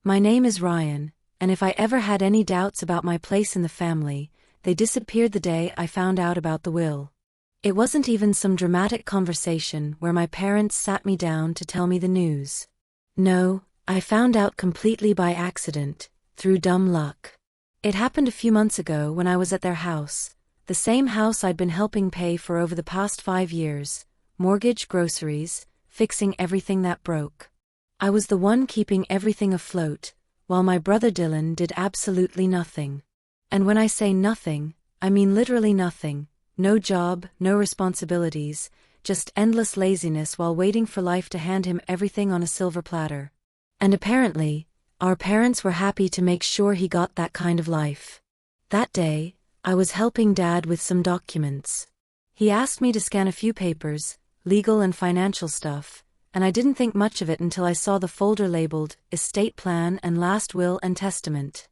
My name is Ryan, and if I ever had any doubts about my place in the family, they disappeared the day I found out about the will. It wasn't even some dramatic conversation where my parents sat me down to tell me the news. No, I found out completely by accident, through dumb luck. It happened a few months ago when I was at their house, the same house I'd been helping pay for over the past 5 years, mortgage, groceries, fixing everything that broke. I was the one keeping everything afloat, while my brother Dylan did absolutely nothing. And when I say nothing, I mean literally nothing. No job, no responsibilities, just endless laziness while waiting for life to hand him everything on a silver platter. And apparently, our parents were happy to make sure he got that kind of life. That day, I was helping Dad with some documents. He asked me to scan a few papers, legal and financial stuff, and I didn't think much of it until I saw the folder labeled Estate Plan and Last Will and Testament.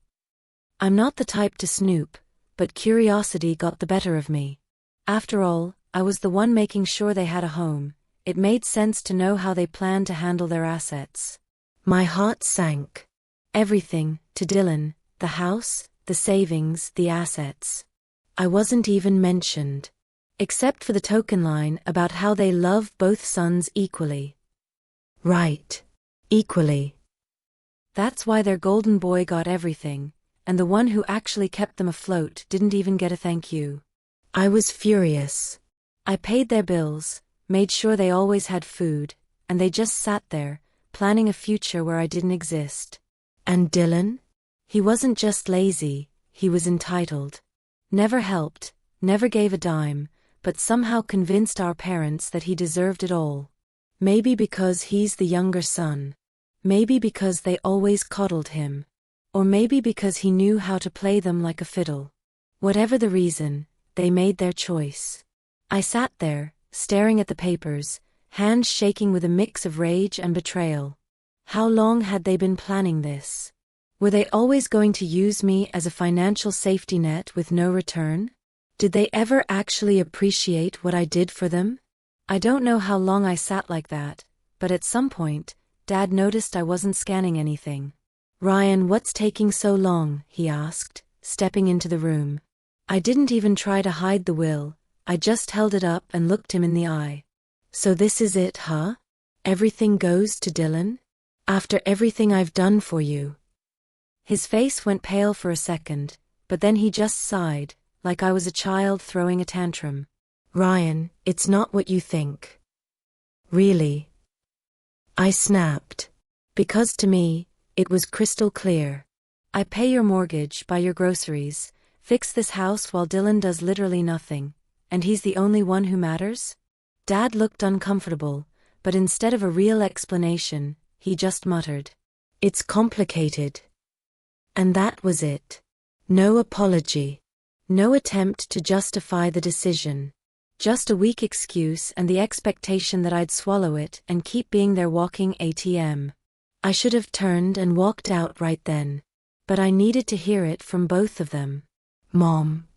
I'm not the type to snoop, but curiosity got the better of me. After all, I was the one making sure they had a home. It made sense to know how they planned to handle their assets. My heart sank. Everything, to Dylan, the house, the savings, the assets. I wasn't even mentioned. Except for the token line about how they love both sons equally. Right. Equally. That's why their golden boy got everything, and the one who actually kept them afloat didn't even get a thank you. I was furious. I paid their bills, made sure they always had food, and they just sat there, planning a future where I didn't exist. And Dylan? He wasn't just lazy, he was entitled. Never helped, never gave a dime, but somehow convinced our parents that he deserved it all. Maybe because he's the younger son. Maybe because they always coddled him. Or maybe because he knew how to play them like a fiddle. Whatever the reason, they made their choice. I sat there, staring at the papers, hands shaking with a mix of rage and betrayal. How long had they been planning this? Were they always going to use me as a financial safety net with no return? Did they ever actually appreciate what I did for them? I don't know how long I sat like that, but at some point, Dad noticed I wasn't scanning anything. "Ryan, what's taking so long?" he asked, stepping into the room. I didn't even try to hide the will, I just held it up and looked him in the eye. "So this is it, huh? Everything goes to Dylan? After everything I've done for you?" His face went pale for a second, but then he just sighed, like I was a child throwing a tantrum. "Ryan, it's not what you think." "Really?" I snapped. Because to me, it was crystal clear. I pay your mortgage, buy your groceries, fix this house while Dylan does literally nothing, and he's the only one who matters? Dad looked uncomfortable, but instead of a real explanation, he just muttered, "It's complicated." And that was it. No apology. No attempt to justify the decision. Just a weak excuse and the expectation that I'd swallow it and keep being their walking ATM. I should have turned and walked out right then. But I needed to hear it from both of them. "Mom."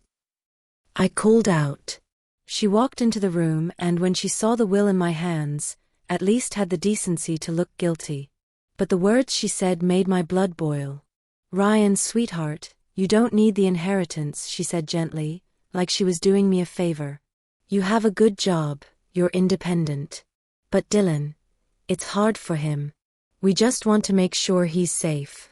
I called out. She walked into the room and when she saw the will in my hands, at least had the decency to look guilty. But the words she said made my blood boil. "Ryan, sweetheart, you don't need the inheritance," she said gently, like she was doing me a favor. "You have a good job, you're independent. But Dylan, it's hard for him. We just want to make sure he's safe."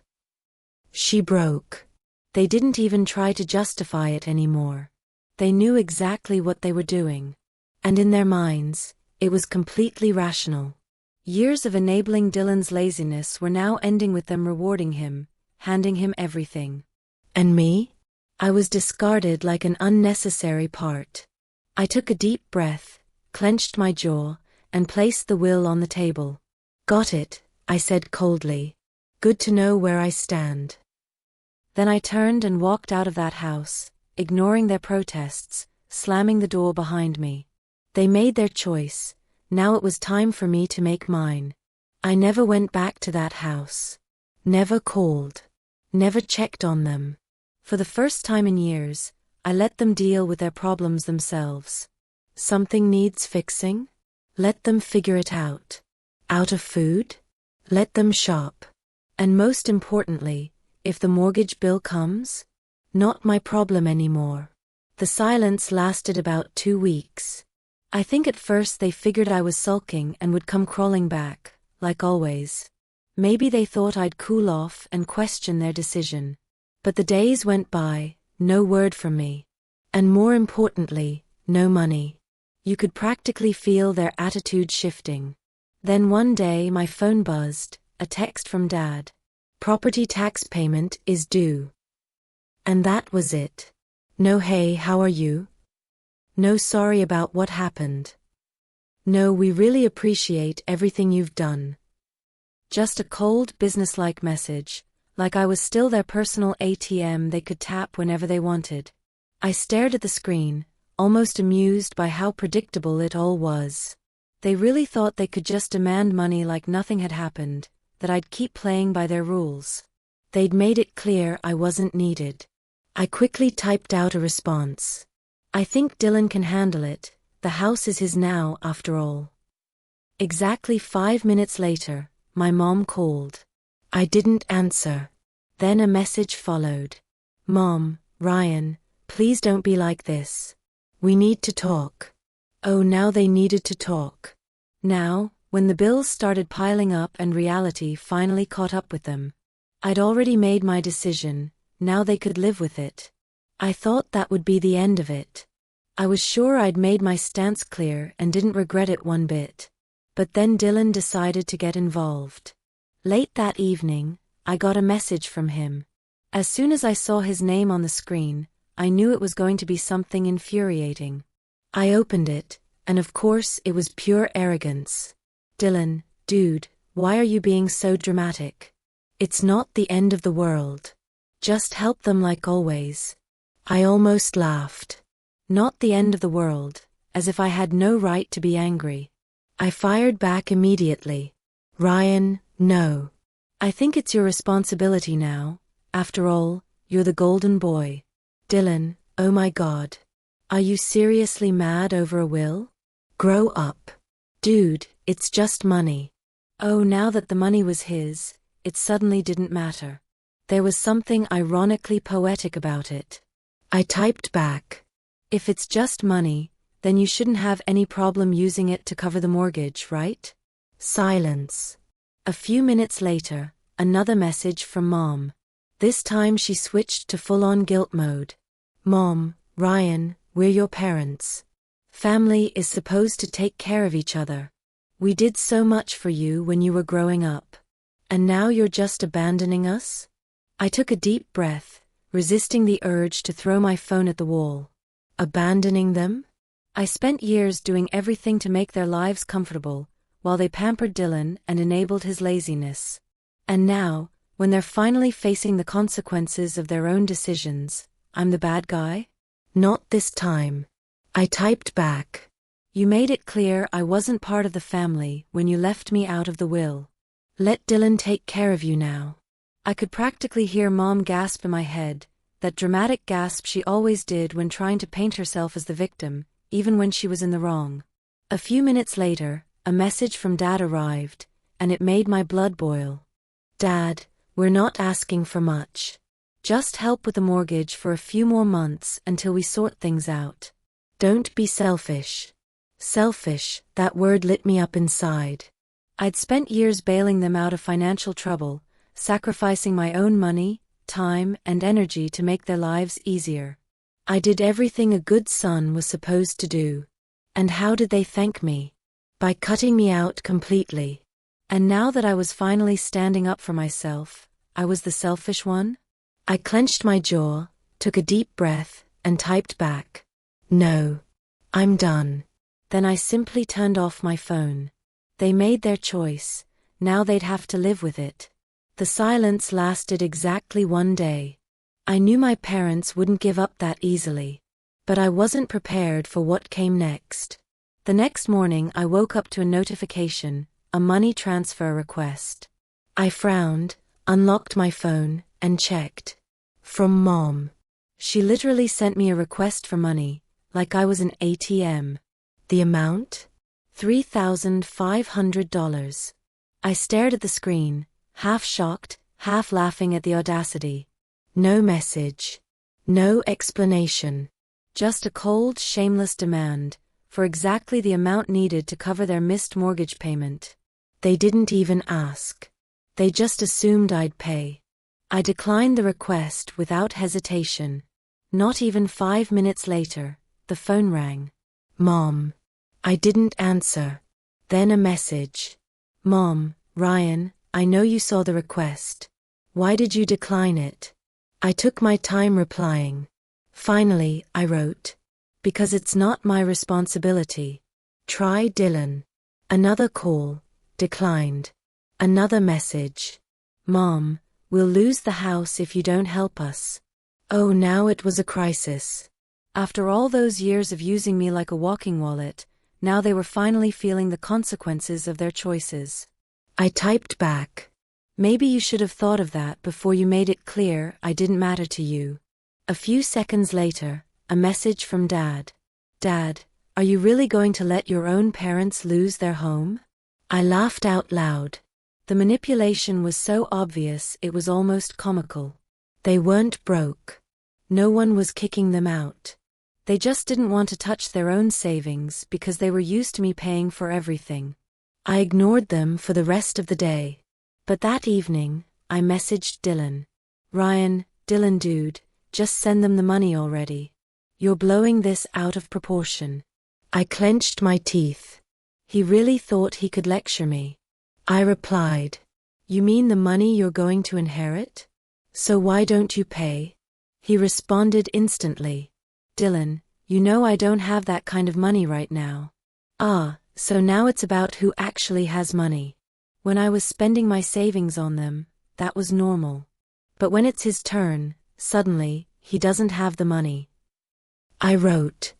She broke. They didn't even try to justify it anymore. They knew exactly what they were doing. And in their minds, it was completely rational. Years of enabling Dylan's laziness were now ending with them rewarding him, handing him everything. And me? I was discarded like an unnecessary part. I took a deep breath, clenched my jaw, and placed the will on the table. "Got it," I said coldly. "Good to know where I stand." Then I turned and walked out of that house, ignoring their protests, slamming the door behind me. They made their choice, now it was time for me to make mine. I never went back to that house. Never called. Never checked on them. For the first time in years, I let them deal with their problems themselves. Something needs fixing? Let them figure it out. Out of food? Let them shop. And most importantly, if the mortgage bill comes? Not my problem anymore. The silence lasted about 2 weeks. I think at first they figured I was sulking and would come crawling back, like always. Maybe they thought I'd cool off and question their decision. But the days went by, no word from me. And more importantly, no money. You could practically feel their attitude shifting. Then one day my phone buzzed, a text from Dad. Property tax payment is due. And that was it. No hey, how are you? No sorry about what happened. No, we really appreciate everything you've done. Just a cold, businesslike message, like I was still their personal ATM they could tap whenever they wanted. I stared at the screen, almost amused by how predictable it all was. They really thought they could just demand money like nothing had happened, that I'd keep playing by their rules. They'd made it clear I wasn't needed. I quickly typed out a response. I think Dylan can handle it, the house is his now, after all. Exactly 5 minutes later, my mom called. I didn't answer. Then a message followed. Mom, Ryan, please don't be like this. We need to talk. Oh, now they needed to talk. Now, when the bills started piling up and reality finally caught up with them. I'd already made my decision, now they could live with it. I thought that would be the end of it. I was sure I'd made my stance clear and didn't regret it one bit. But then Dylan decided to get involved. Late that evening, I got a message from him. As soon as I saw his name on the screen, I knew it was going to be something infuriating. I opened it, and of course it was pure arrogance. Dylan, dude, why are you being so dramatic? It's not the end of the world. Just help them like always. I almost laughed. Not the end of the world, as if I had no right to be angry. I fired back immediately. Ryan, no. I think it's your responsibility now. After all, you're the golden boy. Dylan, oh my God. Are you seriously mad over a will? Grow up. Dude, it's just money. Oh, now that the money was his, it suddenly didn't matter. There was something ironically poetic about it. I typed back. If it's just money, then you shouldn't have any problem using it to cover the mortgage, right? Silence. A few minutes later, another message from Mom. This time she switched to full-on guilt mode. Mom, Ryan, we're your parents. Family is supposed to take care of each other. We did so much for you when you were growing up. And now you're just abandoning us? I took a deep breath, resisting the urge to throw my phone at the wall. Abandoning them? I spent years doing everything to make their lives comfortable, while they pampered Dylan and enabled his laziness. And now, when they're finally facing the consequences of their own decisions, I'm the bad guy? Not this time. I typed back. You made it clear I wasn't part of the family when you left me out of the will. Let Dylan take care of you now. I could practically hear Mom gasp in my head, that dramatic gasp she always did when trying to paint herself as the victim, even when she was in the wrong. A few minutes later, a message from Dad arrived, and it made my blood boil. Dad, we're not asking for much. Just help with the mortgage for a few more months until we sort things out. Don't be selfish. Selfish, that word lit me up inside. I'd spent years bailing them out of financial trouble, sacrificing my own money, time, and energy to make their lives easier. I did everything a good son was supposed to do. And how did they thank me? By cutting me out completely. And now that I was finally standing up for myself, I was the selfish one? I clenched my jaw, took a deep breath, and typed back. No. I'm done. Then I simply turned off my phone. They made their choice, now they'd have to live with it. The silence lasted exactly 1 day. I knew my parents wouldn't give up that easily. But I wasn't prepared for what came next. The next morning I woke up to a notification, a money transfer request. I frowned, unlocked my phone, and checked. From Mom. She literally sent me a request for money, like I was an ATM. The amount? $3,500. I stared at the screen, half shocked, half laughing at the audacity. No message. No explanation. Just a cold, shameless demand, for exactly the amount needed to cover their missed mortgage payment. They didn't even ask. They just assumed I'd pay. I declined the request without hesitation. Not even 5 minutes later, the phone rang. Mom. I didn't answer. Then a message. Mom, Ryan, I know you saw the request. Why did you decline it? I took my time replying. Finally, I wrote. Because it's not my responsibility. Try Dylan. Another call. Declined. Another message. Mom, we'll lose the house if you don't help us. Oh, now it was a crisis. After all those years of using me like a walking wallet, now they were finally feeling the consequences of their choices. I typed back. Maybe you should have thought of that before you made it clear I didn't matter to you. A few seconds later, a message from Dad. Dad, are you really going to let your own parents lose their home? I laughed out loud. The manipulation was so obvious it was almost comical. They weren't broke. No one was kicking them out. They just didn't want to touch their own savings because they were used to me paying for everything. I ignored them for the rest of the day. But that evening, I messaged Dylan. Ryan, Dylan dude, just send them the money already. You're blowing this out of proportion. I clenched my teeth. He really thought he could lecture me. I replied. You mean the money you're going to inherit? So why don't you pay? He responded instantly. Dylan, you know I don't have that kind of money right now. Ah, so now it's about who actually has money. When I was spending my savings on them, that was normal. But when it's his turn, suddenly, he doesn't have the money. I wrote.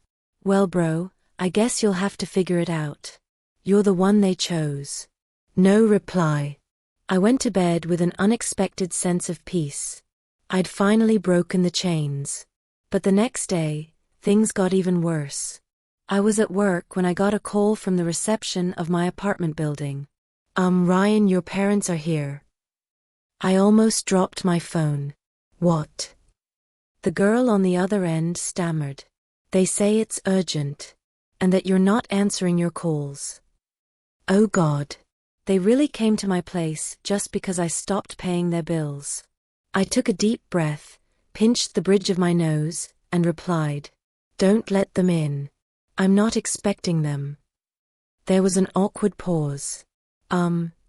Well bro, I guess you'll have to figure it out. You're the one they chose. No reply. I went to bed with an unexpected sense of peace. I'd finally broken the chains. But the next day, things got even worse. I was at work when I got a call from the reception of my apartment building. Ryan, your parents are here. I almost dropped my phone. What? The girl on the other end stammered. They say it's urgent. And that you're not answering your calls. Oh God. They really came to my place just because I stopped paying their bills. I took a deep breath, pinched the bridge of my nose, and replied. Don't let them in. I'm not expecting them. There was an awkward pause.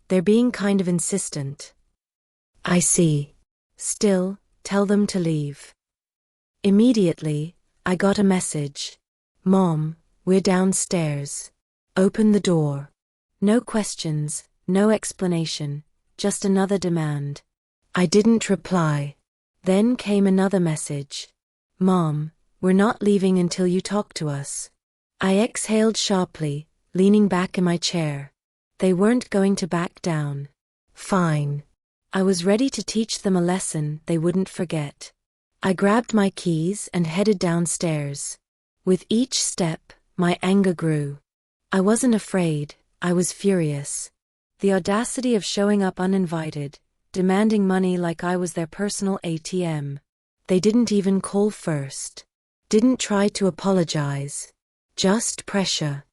They're being kind of insistent. I see. Still, tell them to leave. Immediately, I got a message. Mom, we're downstairs. Open the door. No questions, no explanation, just another demand. I didn't reply. Then came another message. Mom, we're not leaving until you talk to us. I exhaled sharply, leaning back in my chair. They weren't going to back down. Fine. I was ready to teach them a lesson they wouldn't forget. I grabbed my keys and headed downstairs. With each step, my anger grew. I wasn't afraid, I was furious. The audacity of showing up uninvited, demanding money like I was their personal ATM. They didn't even call first. Didn't try to apologize. Just pressure.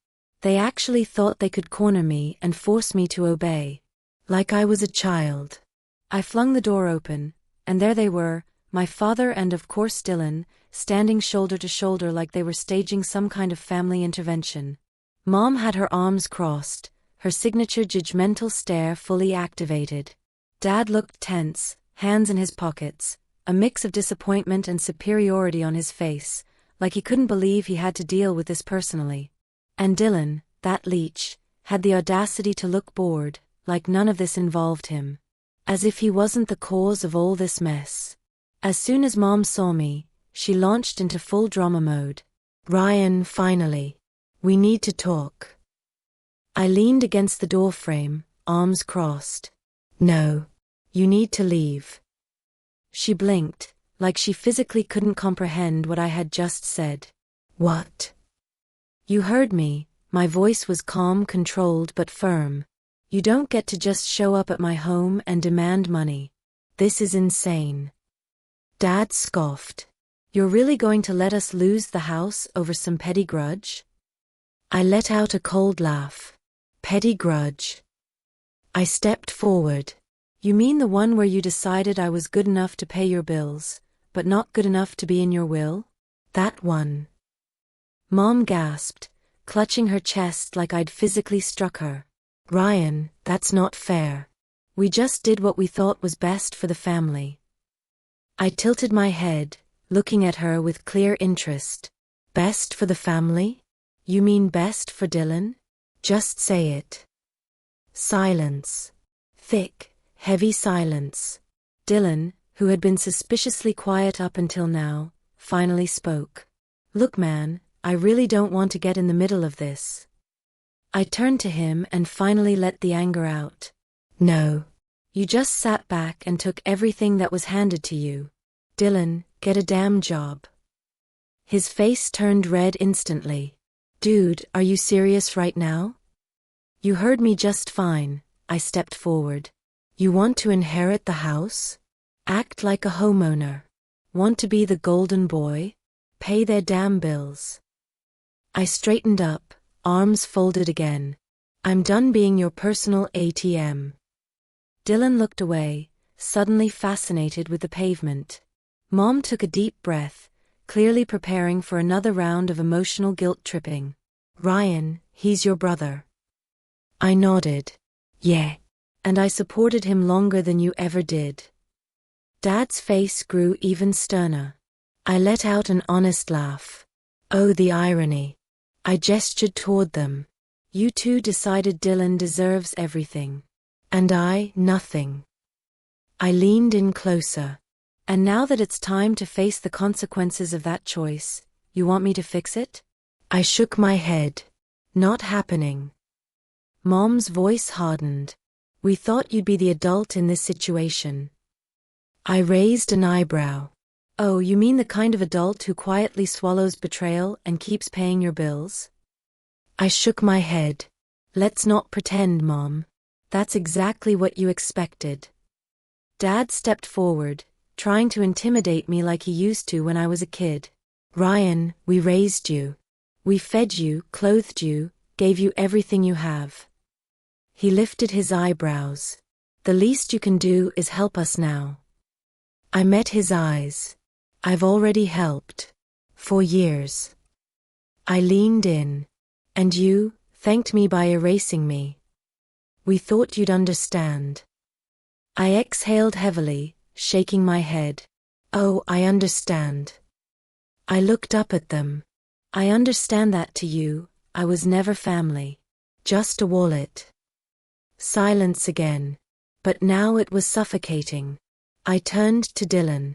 They actually thought they could corner me and force me to obey. Like I was a child. I flung the door open, and there they were, my father and of course Dylan, standing shoulder to shoulder like they were staging some kind of family intervention. Mom had her arms crossed, her signature judgmental stare fully activated. Dad looked tense, hands in his pockets, a mix of disappointment and superiority on his face, like he couldn't believe he had to deal with this personally. And Dylan, that leech, had the audacity to look bored, like none of this involved him. As if he wasn't the cause of all this mess. As soon as Mom saw me, she launched into full drama mode. Ryan, finally. We need to talk. I leaned against the doorframe, arms crossed. No. You need to leave. She blinked, like she physically couldn't comprehend what I had just said. What? You heard me, my voice was calm, controlled but firm. You don't get to just show up at my home and demand money. This is insane. Dad scoffed. You're really going to let us lose the house over some petty grudge? I let out a cold laugh. Petty grudge. I stepped forward. You mean the one where you decided I was good enough to pay your bills, but not good enough to be in your will? That one. Mom gasped, clutching her chest like I'd physically struck her. Ryan, that's not fair. We just did what we thought was best for the family. I tilted my head, looking at her with clear interest. Best for the family? You mean best for Dylan? Just say it. Silence. Thick, heavy silence. Dylan, who had been suspiciously quiet up until now, finally spoke. Look, man, I really don't want to get in the middle of this. I turned to him and finally let the anger out. No. You just sat back and took everything that was handed to you. Dylan, get a damn job. His face turned red instantly. Dude, are you serious right now? You heard me just fine. I stepped forward. You want to inherit the house? Act like a homeowner. Want to be the golden boy? Pay their damn bills. I straightened up, arms folded again. I'm done being your personal ATM. Dylan looked away, suddenly fascinated with the pavement. Mom took a deep breath, clearly preparing for another round of emotional guilt-tripping. Ryan, he's your brother. I nodded. Yeah. And I supported him longer than you ever did. Dad's face grew even sterner. I let out an honest laugh. Oh, the irony. I gestured toward them. You two decided Dylan deserves everything. And I, nothing. I leaned in closer. And now that it's time to face the consequences of that choice, you want me to fix it? I shook my head. Not happening. Mom's voice hardened. We thought you'd be the adult in this situation. I raised an eyebrow. Oh, you mean the kind of adult who quietly swallows betrayal and keeps paying your bills? I shook my head. Let's not pretend, Mom. That's exactly what you expected. Dad stepped forward, trying to intimidate me like he used to when I was a kid. Ryan, we raised you. We fed you, clothed you, gave you everything you have. He lifted his eyebrows. The least you can do is help us now. I met his eyes. I've already helped. For years. I leaned in. And you thanked me by erasing me. We thought you'd understand. I exhaled heavily, shaking my head. Oh, I understand. I looked up at them. I understand that to you, I was never family. Just a wallet. Silence again. But now it was suffocating. I turned to Dylan.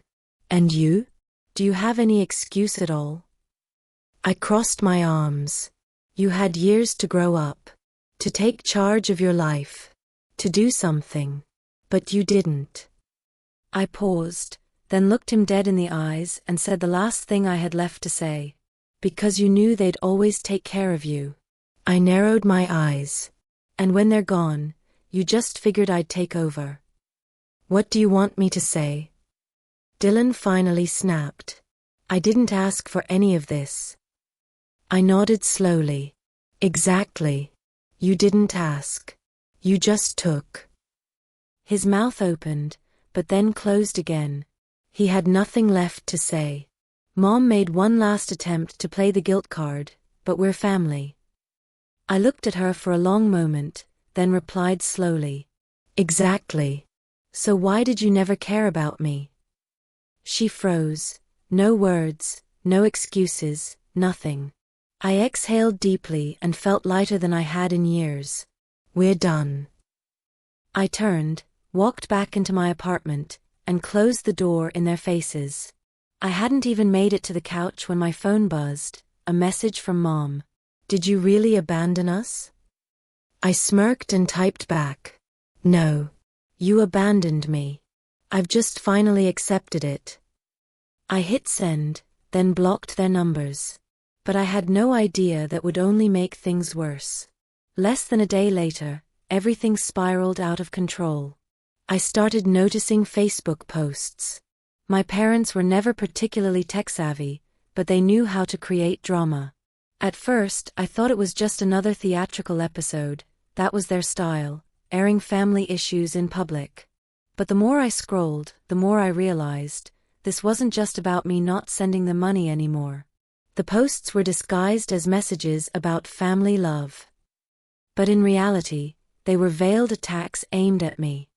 And you? Do you have any excuse at all? I crossed my arms. You had years to grow up. To take charge of your life. To do something. But you didn't. I paused, then looked him dead in the eyes and said the last thing I had left to say. Because you knew they'd always take care of you. I narrowed my eyes. And when they're gone, you just figured I'd take over. What do you want me to say? Dylan finally snapped. I didn't ask for any of this. I nodded slowly. Exactly. You didn't ask. You just took. His mouth opened, but then closed again. He had nothing left to say. Mom made one last attempt to play the guilt card, but we're family. I looked at her for a long moment, then replied slowly. Exactly. So why did you never care about me? She froze. No words, no excuses, nothing. I exhaled deeply and felt lighter than I had in years. We're done. I turned, walked back into my apartment, and closed the door in their faces. I hadn't even made it to the couch when my phone buzzed, a message from Mom. Did you really abandon us? I smirked and typed back. No. You abandoned me. I've just finally accepted it. I hit send, then blocked their numbers. But I had no idea that would only make things worse. Less than a day later, everything spiraled out of control. I started noticing Facebook posts. My parents were never particularly tech-savvy, but they knew how to create drama. At first, I thought it was just another theatrical episode. That was their style, airing family issues in public. But the more I scrolled, the more I realized, this wasn't just about me not sending them money anymore. The posts were disguised as messages about family love. But in reality, they were veiled attacks aimed at me.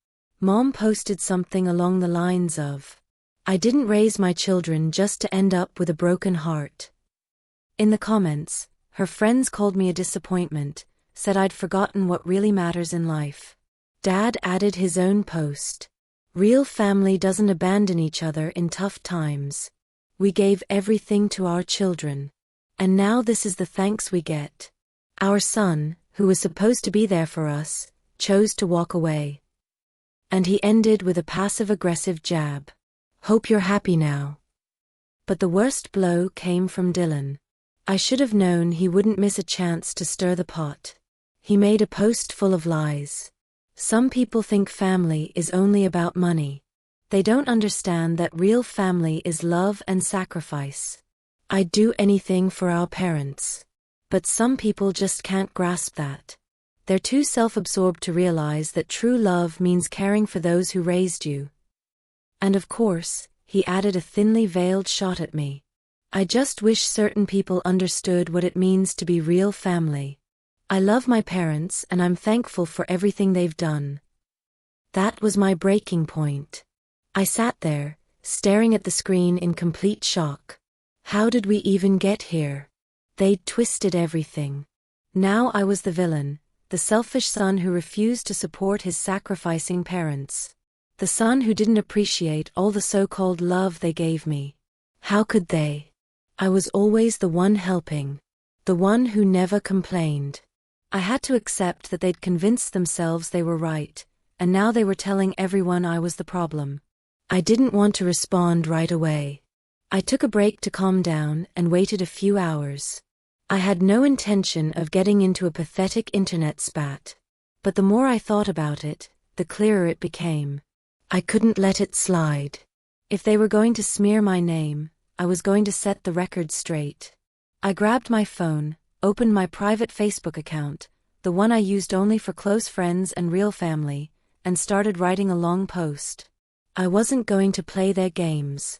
Mom posted something along the lines of, "I didn't raise my children just to end up with a broken heart." In the comments, her friends called me a disappointment, said I'd forgotten what really matters in life. Dad added his own post. "Real family doesn't abandon each other in tough times. We gave everything to our children. And now this is the thanks we get. Our son, who was supposed to be there for us, chose to walk away." And he ended with a passive-aggressive jab. "Hope you're happy now." But the worst blow came from Dylan. I should have known he wouldn't miss a chance to stir the pot. He made a post full of lies. Some people think family is only about money. They don't understand that real family is love and sacrifice. I'd do anything for our parents. But some people just can't grasp that. They're too self-absorbed to realize that true love means caring for those who raised you. And of course, he added a thinly veiled shot at me. "I just wish certain people understood what it means to be real family. I love my parents and I'm thankful for everything they've done." That was my breaking point. I sat there, staring at the screen in complete shock. How did we even get here? They'd twisted everything. Now I was the villain, the selfish son who refused to support his sacrificing parents. The son who didn't appreciate all the so-called love they gave me. How could they? I was always the one helping. The one who never complained. I had to accept that they'd convinced themselves they were right, and now they were telling everyone I was the problem. I didn't want to respond right away. I took a break to calm down and waited a few hours. I had no intention of getting into a pathetic internet spat. But the more I thought about it, the clearer it became. I couldn't let it slide. If they were going to smear my name, I was going to set the record straight. I grabbed my phone, opened my private Facebook account, the one I used only for close friends and real family, and started writing a long post. I wasn't going to play their games.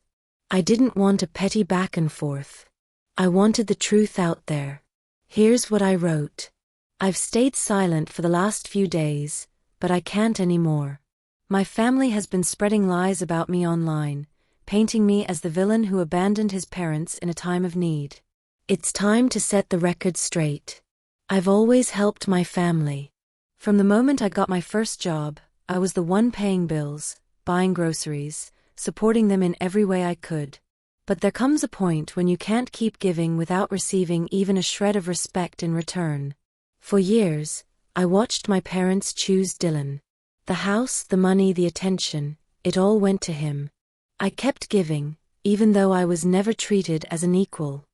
I didn't want a petty back and forth. I wanted the truth out there. Here's what I wrote. "I've stayed silent for the last few days, but I can't anymore. My family has been spreading lies about me online, painting me as the villain who abandoned his parents in a time of need. It's time to set the record straight. I've always helped my family. From the moment I got my first job, I was the one paying bills, buying groceries, supporting them in every way I could. But there comes a point when you can't keep giving without receiving even a shred of respect in return. For years, I watched my parents choose Dylan. The house, the money, the attention, it all went to him. I kept giving, even though I was never treated as an equal.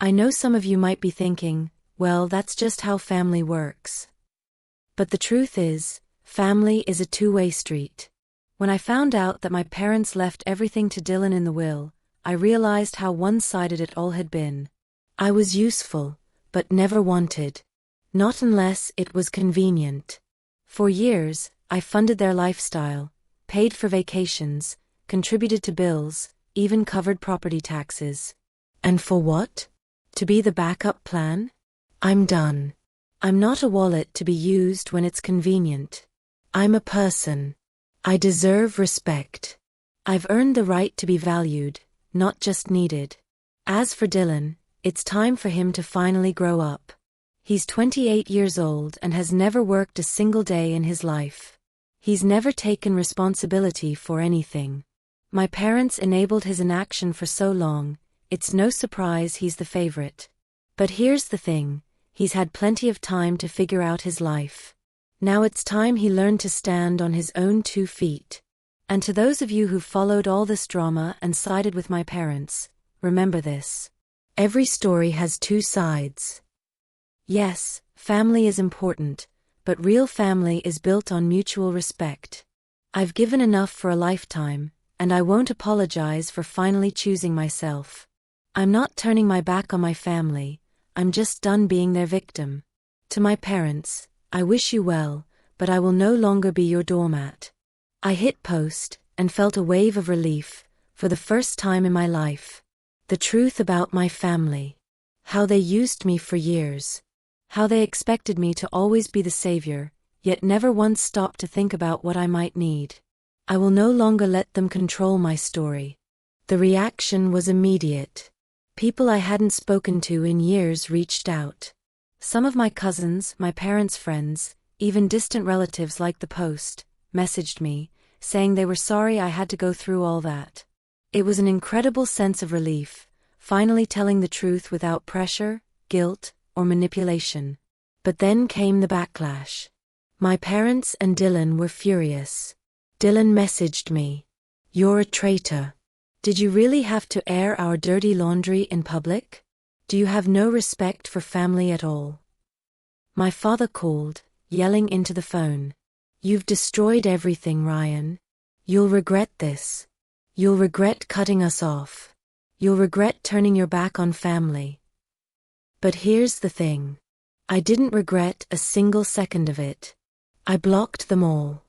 I know some of you might be thinking, well, that's just how family works. But the truth is, family is a two-way street. When I found out that my parents left everything to Dylan in the will, I realized how one-sided it all had been. I was useful, but never wanted. Not unless it was convenient. For years, I funded their lifestyle, paid for vacations, contributed to bills, even covered property taxes. And for what? To be the backup plan? I'm done. I'm not a wallet to be used when it's convenient. I'm a person. I deserve respect. I've earned the right to be valued, not just needed. As for Dylan, it's time for him to finally grow up. He's 28 years old and has never worked a single day in his life. He's never taken responsibility for anything. My parents enabled his inaction for so long, it's no surprise he's the favorite. But here's the thing, he's had plenty of time to figure out his life. Now it's time he learned to stand on his own 2 feet. And to those of you who followed all this drama and sided with my parents, remember this. Every story has 2 sides. Yes, family is important, but real family is built on mutual respect. I've given enough for a lifetime, and I won't apologize for finally choosing myself. I'm not turning my back on my family, I'm just done being their victim. To my parents, I wish you well, but I will no longer be your doormat. I hit post, and felt a wave of relief, for the first time in my life. The truth about my family. How they used me for years. How they expected me to always be the savior, yet never once stopped to think about what I might need. I will no longer let them control my story. The reaction was immediate. People I hadn't spoken to in years reached out. Some of my cousins, my parents' friends, even distant relatives like the Post, messaged me, saying they were sorry I had to go through all that. It was an incredible sense of relief, finally telling the truth without pressure, guilt, or manipulation. But then came the backlash. My parents and Dylan were furious. Dylan messaged me. "You're a traitor. Did you really have to air our dirty laundry in public? Do you have no respect for family at all?" My father called, yelling into the phone. "You've destroyed everything, Ryan. You'll regret this. You'll regret cutting us off. You'll regret turning your back on family." But here's the thing. I didn't regret a single second of it. I blocked them all.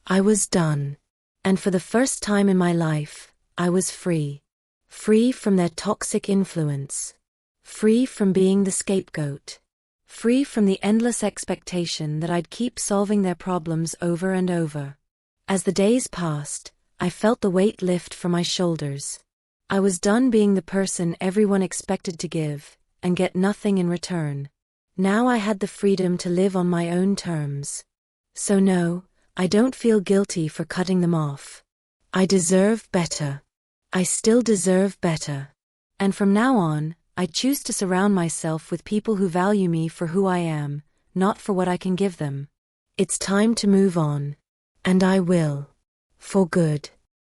I was done. And for the first time in my life, I was free. Free from their toxic influence. Free from being the scapegoat. Free from the endless expectation that I'd keep solving their problems over and over. As the days passed, I felt the weight lift from my shoulders. I was done being the person everyone expected to give, and get nothing in return. Now I had the freedom to live on my own terms. So no, I don't feel guilty for cutting them off. I deserve better. I still deserve better. And from now on, I choose to surround myself with people who value me for who I am, not for what I can give them. It's time to move on. And I will. For good.